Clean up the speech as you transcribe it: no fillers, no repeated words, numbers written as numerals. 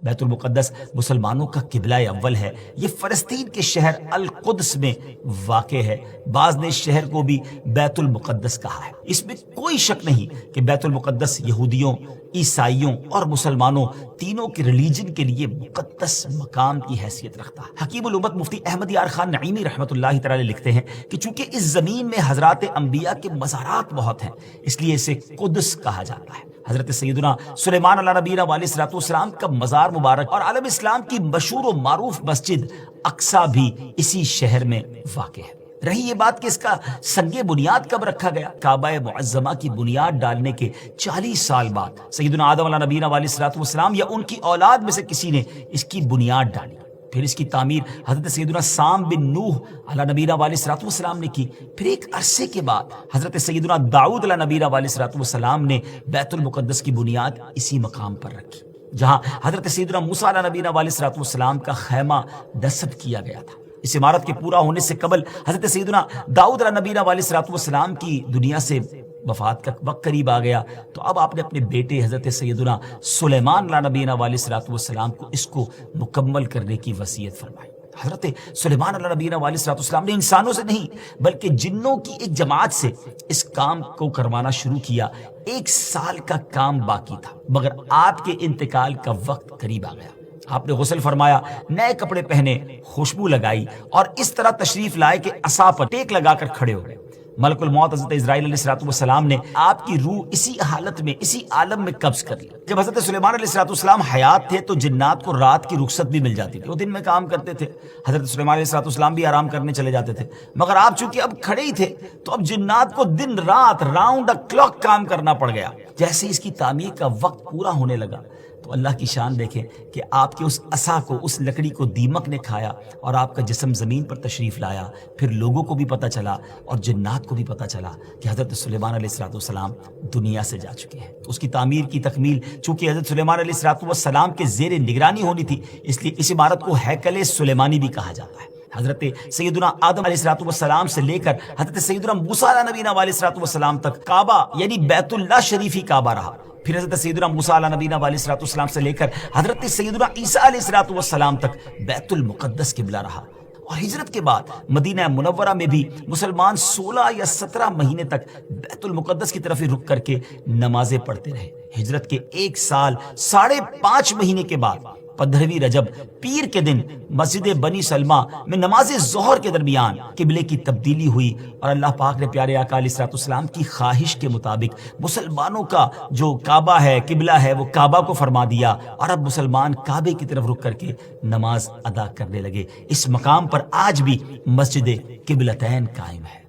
بیت المقدس مسلمانوں کا قبلہ اول ہے۔ یہ فلسطین کے شہر القدس میں واقع ہے۔ بعض نے اس شہر کو بھی بیت المقدس کہا ہے۔ اس میں کوئی شک نہیں کہ بیت المقدس یہودیوں، عیسائیوں اور مسلمانوں تینوں کے ریلیجن کے لیے مقدس مقام کی حیثیت رکھتا ہے۔ حکیم الامت مفتی احمد یار خان نعیمی رحمۃ اللہ تعالی لکھتے ہیں کہ چونکہ اس زمین میں حضرات انبیاء کے مزارات بہت ہیں، اس لیے اسے قدس کہا جاتا ہے۔ حضرت سیدنا سلیمان علیہ نبینا علیہ الصلوۃ والسلام کا مزار مبارک اور عالم اسلام کی مشہور و معروف مسجد اقصی بھی اسی شہر میں واقع ہے۔ رہی یہ بات کہ اس کا سنگ بنیاد کب رکھا گیا، کعبہ معظمہ کی بنیاد ڈالنے کے 40 سال بعد سیدنا آدم علیہ نبینا علیہ الصلوۃ والسلام یا ان کی اولاد میں سے کسی نے اس کی بنیاد ڈالی۔ پھر اس کی تعمیر حضرت سیدنا سام بن نوح علیہ نبینا علیہ الصلوۃ والسلام نے کی۔ پھر ایک عرصے کے بعد حضرت سیدنا داؤد علیہ نبینا علیہ الصلوۃ والسلام نے بیت المقدس کی بنیاد اسی مقام پر رکھی، جہاں حضرت سیدنا موسیٰ علیہ نبینا علیہ الصلوۃ والسلام کا خیمہ نصب کیا گیا تھا۔ اس عمارت کے پورا ہونے سے قبل حضرت سیدنا داؤد علیہ نبینا علیہ الصلوۃ والسلام کی دنیا سے وفات کا وقت قریب آ گیا، تو اب آپ نے اپنے بیٹے حضرت سیدنا سلیمان علیہ نبینا علیہ الصلوۃ والسلام کو اس کو مکمل کرنے کی وصیت فرمائی۔ حضرت سلیمان علیہ نبینا علیہ الصلوۃ والسلام نے انسانوں سے نہیں بلکہ جنوں کی ایک جماعت سے اس کام کو کروانا شروع کیا۔ 1 سال کا کام باقی تھا، مگر آپ کے انتقال کا وقت قریب آ گیا۔ آپ نے غسل فرمایا، نئے کپڑے پہنے، خوشبو لگائی اور اس طرح تشریف لائے کہ عصا پر ٹیک لگا کر کھڑے ہو گئے۔ ملک الموت حضرت اسرائیل علیہ الصلوۃ والسلام نے آپ کی روح اسی حالت میں، اسی عالم میں قبض کر لی۔ جب حضرت سلیمان علیہ الصلوۃ والسلام حیات تھے تو جنات کو رات کی رخصت بھی مل جاتی تھی، وہ دن میں کام کرتے تھے، حضرت سلیمان علیہ الصلوۃ والسلام بھی آرام کرنے چلے جاتے تھے، مگر آپ چونکہ اب کھڑے ہی تھے تو اب جنات کو دن رات راؤنڈ دا کلاک کام کرنا پڑ گیا۔ جیسے اس کی تعمیر کا وقت پورا ہونے لگا تو اللہ کی شان دیکھیں کہ آپ کے اس عصا کو، اس لکڑی کو دیمک نے کھایا اور آپ کا جسم زمین پر تشریف لایا۔ پھر لوگوں کو بھی پتہ چلا اور جنات کو بھی پتہ چلا کہ حضرت سلیمان علیہ الصلوۃ والسلام دنیا سے جا چکے ہیں۔ اس کی تعمیر کی تکمیل چونکہ حضرت سلیمان علیہ الصلوۃ والسلام کے زیر نگرانی ہونی تھی، اس لیے اس عمارت کو ہیکل سلیمانی بھی کہا جاتا ہے۔ حضرت سیدنا آدم علیہ الصلوۃ والسلام سے لے کر حضرت سیدنا موسیٰ علیہ نبینا علیہ الصلوۃ والسلام تک کعبہ یعنی بیت اللہ شریف ہی کعبہ رہا۔ پھر حضرت سیدنا موسیٰ علیہ نبینا علیہ الصلوۃ والسلام سے لے کر حضرت سیدنا عیسیٰ علیہ الصلوۃ والسلام تک بیت المقدس قبلہ رہا۔ اور ہجرت کے بعد مدینہ منورہ میں بھی مسلمان 16 یا 17 مہینے تک بیت المقدس کی طرف رک کر کے نمازیں پڑھتے رہے۔ ہجرت کے 1 سال 5.5 مہینے کے بعد 15ویں رجب پیر کے دن مسجد بنی سلمہ میں نماز ظہر کے درمیان قبلے کی تبدیلی ہوئی اور اللہ پاک نے پیارے آقا علیہ الصلوۃ والسلام کی خواہش کے مطابق مسلمانوں کا جو کعبہ ہے، قبلہ ہے، وہ کعبہ کو فرما دیا اور اب مسلمان کعبے کی طرف رک کر کے نماز ادا کرنے لگے۔ اس مقام پر آج بھی مسجد قبلتین قائم ہے۔